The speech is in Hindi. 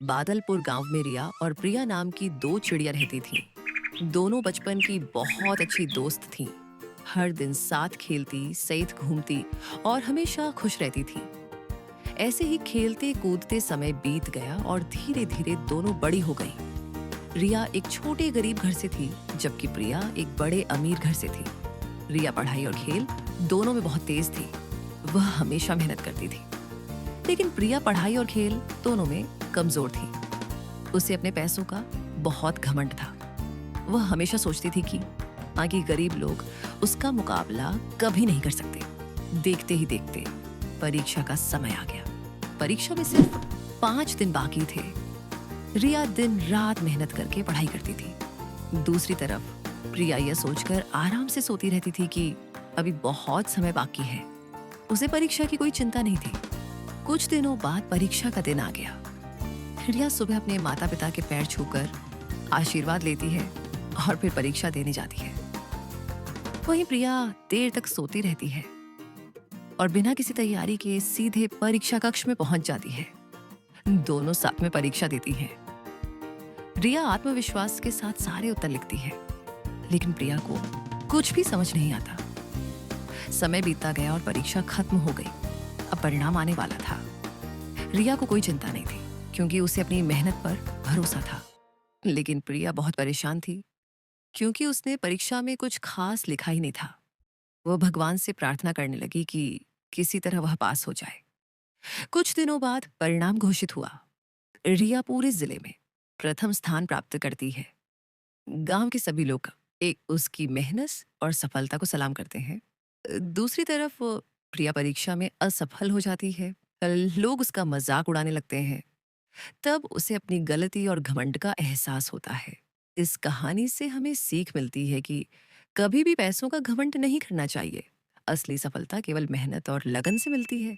बादलपुर गांव में रिया और प्रिया नाम की दो चिड़िया रहती थीं। दोनों बचपन की बहुत अच्छी दोस्त थीं। हर दिन साथ खेलती, साथ घूमती और हमेशा खुश रहती थीं। ऐसे ही खेलते कूदते समय बीत गया और धीरे धीरे दोनों बड़ी हो गई। रिया एक छोटे गरीब घर से थी, जबकि प्रिया एक बड़े अमीर घर से थी। रिया पढ़ाई और खेल दोनों में बहुत तेज थी। वह हमेशा मेहनत करती थी, लेकिन प्रिया पढ़ाई और खेल दोनों में कमजोर थी। उसे अपने पैसों का बहुत घमंड था। वह हमेशा सोचती थी कि आगे गरीब लोग उसका मुकाबला कभी नहीं कर सकते। देखते ही देखते परीक्षा का समय आ गया। परीक्षा में सिर्फ 5 दिन बाकी थे। रिया दिन रात मेहनत करके पढ़ाई करती थी। दूसरी तरफ प्रिया यह सोचकर आराम से सोती रहती थी कि अभी बहुत समय बाकी है। उसे परीक्षा की कोई चिंता नहीं थी। कुछ दिनों बाद परीक्षा का दिन आ गया। रिया सुबह अपने माता पिता के पैर छूकर आशीर्वाद लेती है और फिर परीक्षा देने जाती है। वहीं प्रिया देर तक सोती रहती है और बिना किसी तैयारी के सीधे परीक्षा कक्ष में पहुंच जाती है। दोनों साथ में परीक्षा देती हैं। रिया आत्मविश्वास के साथ सारे उत्तर लिखती है, लेकिन प्रिया को कुछ भी समझ नहीं आता। समय बीतता गया और परीक्षा खत्म हो गई। अब परिणाम आने वाला था। रिया को कोई चिंता नहीं थी, क्योंकि उसे अपनी मेहनत पर भरोसा था। लेकिन प्रिया बहुत परेशान थी, क्योंकि उसने परीक्षा में कुछ खास लिखा ही नहीं था। वो भगवान से प्रार्थना करने लगी कि किसी तरह वह पास हो जाए। कुछ दिनों बाद परिणाम घोषित हुआ। रिया पूरे जिले में प्रथम स्थान प्राप्त करती है। गांव के सभी लोग एक उसकी मेहनत और सफलता को सलाम करते हैं। दूसरी तरफ प्रिया परीक्षा में असफल हो जाती है। लोग उसका मजाक उड़ाने लगते हैं। तब उसे अपनी गलती और घमंड का एहसास होता है। इस कहानी से हमें सीख मिलती है कि कभी भी पैसों का घमंड नहीं करना चाहिए। असली सफलता केवल मेहनत और लगन से मिलती है।